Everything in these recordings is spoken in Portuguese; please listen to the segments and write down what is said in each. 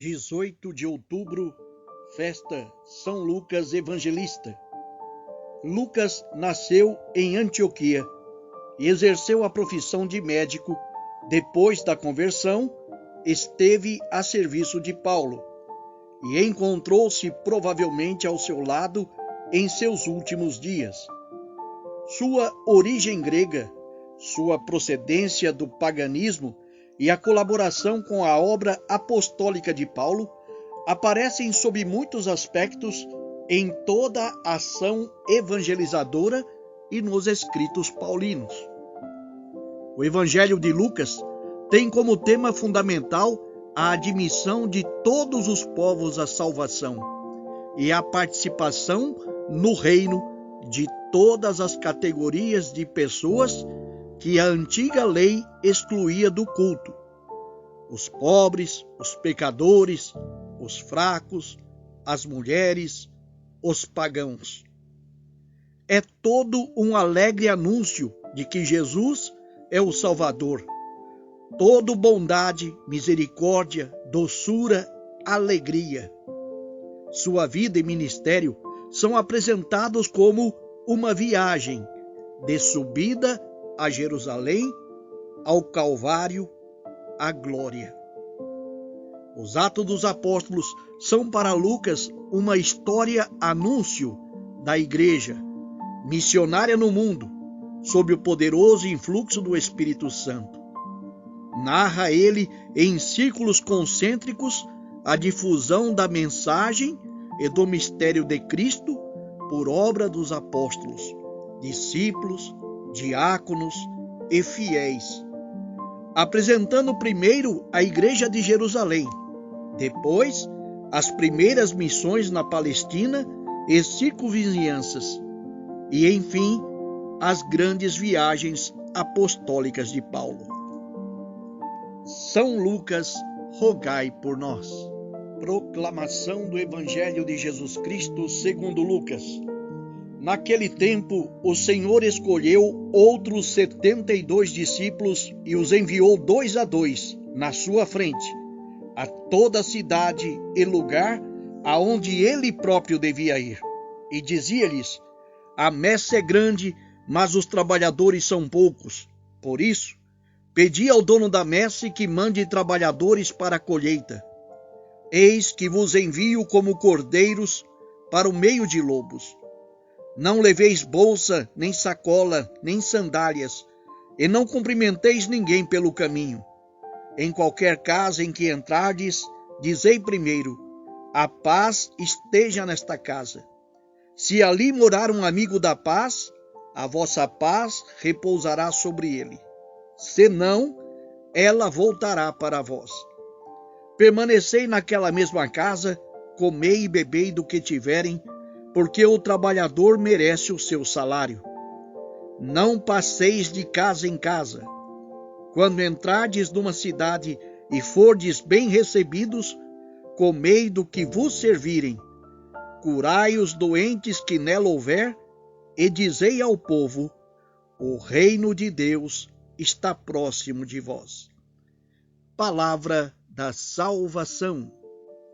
18 de outubro, festa São Lucas Evangelista. Lucas nasceu em Antioquia e exerceu a profissão de médico. Depois da conversão, esteve a serviço de Paulo e encontrou-se provavelmente ao seu lado em seus últimos dias. Sua origem grega, sua procedência do paganismo e a colaboração com a obra apostólica de Paulo aparecem sob muitos aspectos em toda a ação evangelizadora e nos escritos paulinos. O Evangelho de Lucas tem como tema fundamental a admissão de todos os povos à salvação e a participação no reino de todas as categorias de pessoas que a antiga lei excluía do culto: os pobres, os pecadores, os fracos, as mulheres, os pagãos. É todo um alegre anúncio de que Jesus é o Salvador. Todo bondade, misericórdia, doçura, alegria. Sua vida e ministério são apresentados como uma viagem de subida a Jerusalém, ao Calvário, à glória. Os Atos dos Apóstolos são para Lucas uma história anúncio da Igreja, missionária no mundo, sob o poderoso influxo do Espírito Santo. Narra ele em círculos concêntricos a difusão da mensagem e do mistério de Cristo por obra dos apóstolos, discípulos, diáconos e fiéis, apresentando primeiro a Igreja de Jerusalém, depois as primeiras missões na Palestina e circunvizinhanças, e enfim as grandes viagens apostólicas de Paulo. São Lucas, rogai por nós. Proclamação do Evangelho de Jesus Cristo segundo Lucas. Naquele tempo, o Senhor escolheu outros 72 discípulos e os enviou 2 a 2 na sua frente, a toda cidade e lugar aonde ele próprio devia ir. E dizia-lhes: a messe é grande, mas os trabalhadores são poucos. Por isso, pedi ao dono da messe que mande trabalhadores para a colheita. Eis que vos envio como cordeiros para o meio de lobos. Não leveis bolsa, nem sacola, nem sandálias, e não cumprimenteis ninguém pelo caminho. Em qualquer casa em que entrardes, dizei primeiro: a paz esteja nesta casa. Se ali morar um amigo da paz, a vossa paz repousará sobre ele. Senão, ela voltará para vós. Permanecei naquela mesma casa, comei e bebei do que tiverem, porque o trabalhador merece o seu salário. Não passeis de casa em casa. Quando entrardes numa cidade e fordes bem recebidos, comei do que vos servirem. Curai os doentes que nela houver, e dizei ao povo: o reino de Deus está próximo de vós. Palavra da salvação.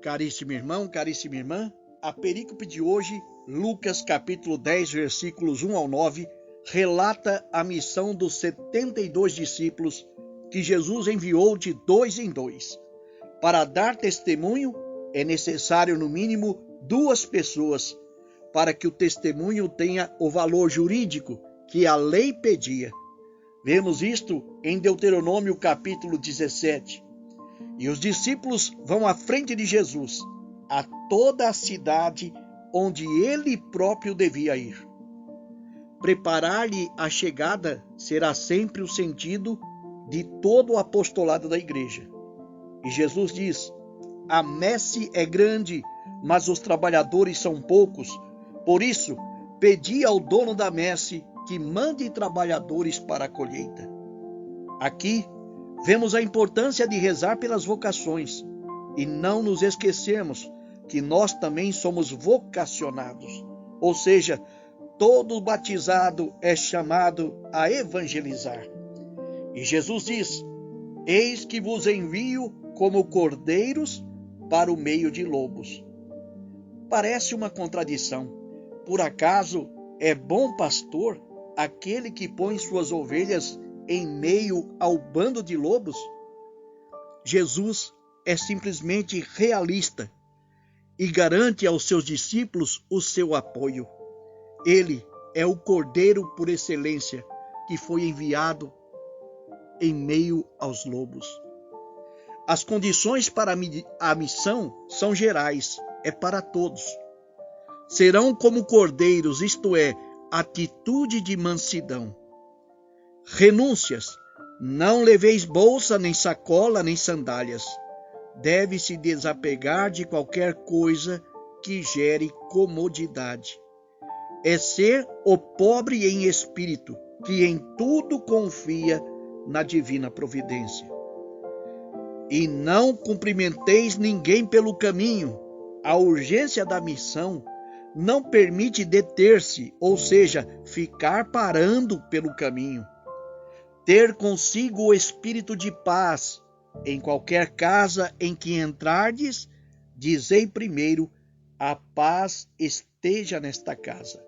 Caríssimo irmão, caríssima irmã, a perícope de hoje, Lucas capítulo 10, versículos 1 ao 9, relata a missão dos 72 discípulos que Jesus enviou de 2 em 2. Para dar testemunho, é necessário no mínimo 2 pessoas, para que o testemunho tenha o valor jurídico que a lei pedia. Vemos isto em Deuteronômio capítulo 17. E os discípulos vão à frente de Jesus, a toda a cidade onde ele próprio devia ir. Preparar-lhe a chegada será sempre o sentido de todo o apostolado da igreja. E Jesus diz: a messe é grande, mas os trabalhadores são poucos. Por isso, pedi ao dono da messe que mande trabalhadores para a colheita. Aqui, vemos a importância de rezar pelas vocações e não nos esquecermos que nós também somos vocacionados, ou seja, todo batizado é chamado a evangelizar. E Jesus diz: eis que vos envio como cordeiros para o meio de lobos. Parece uma contradição. Por acaso é bom pastor aquele que põe suas ovelhas em meio ao bando de lobos? Jesus é simplesmente realista e garante aos seus discípulos o seu apoio. Ele é o Cordeiro por excelência que foi enviado em meio aos lobos. As condições para a missão são gerais, é para todos. Serão como cordeiros, isto é, atitude de mansidão. Renúncias: não leveis bolsa, nem sacola, nem sandálias. Deve-se desapegar de qualquer coisa que gere comodidade. É ser o pobre em espírito, que em tudo confia na divina providência. E não cumprimenteis ninguém pelo caminho. A urgência da missão não permite deter-se, ou seja, ficar parando pelo caminho. Ter consigo o espírito de paz. Em qualquer casa em que entrardes, dizei primeiro: a paz esteja nesta casa.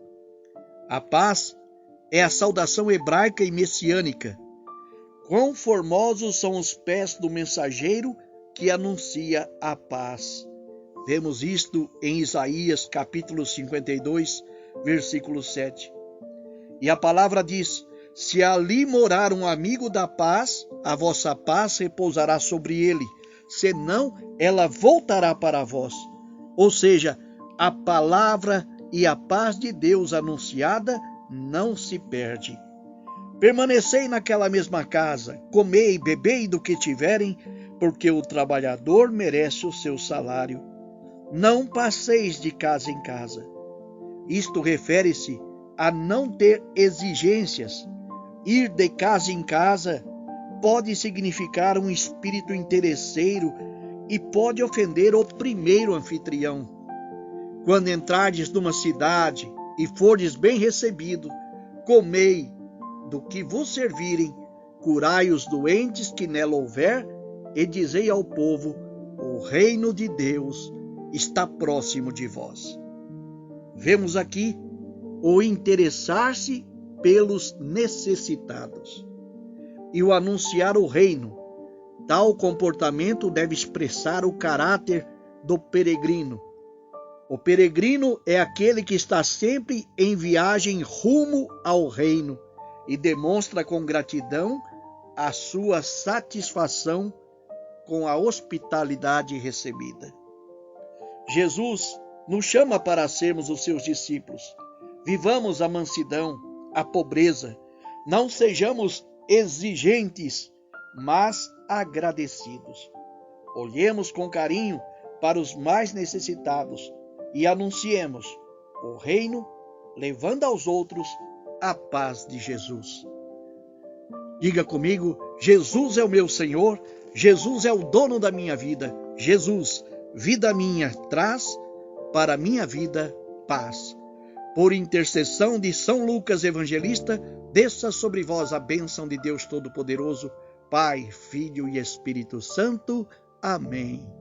A paz é a saudação hebraica e messiânica. Quão formosos são os pés do mensageiro que anuncia a paz. Vemos isto em Isaías capítulo 52, versículo 7. E a palavra diz: se ali morar um amigo da paz, a vossa paz repousará sobre ele, senão ela voltará para vós. Ou seja, a palavra e a paz de Deus anunciada não se perde. Permanecei naquela mesma casa, comei e bebei do que tiverem, porque o trabalhador merece o seu salário. Não passeis de casa em casa. Isto refere-se a não ter exigências. Ir de casa em casa pode significar um espírito interesseiro e pode ofender o primeiro anfitrião. Quando entrardes numa cidade e fordes bem recebido, comei do que vos servirem, curai os doentes que nela houver, e dizei ao povo: o reino de Deus está próximo de vós. Vemos aqui o interessar-se pelos necessitados e o anunciar o reino. Tal comportamento deve expressar o caráter do peregrino. O peregrino é aquele que está sempre em viagem rumo ao reino e demonstra com gratidão a sua satisfação com a hospitalidade recebida. Jesus nos chama para sermos os seus discípulos. Vivamos a mansidão, a pobreza. Não sejamos exigentes, mas agradecidos. Olhemos com carinho para os mais necessitados e anunciemos o reino, levando aos outros a paz de Jesus. Diga comigo: Jesus é o meu Senhor, Jesus é o dono da minha vida. Jesus, vida minha, traz para a minha vida paz. Por intercessão de São Lucas Evangelista, desça sobre vós a bênção de Deus Todo-Poderoso, Pai, Filho e Espírito Santo. Amém.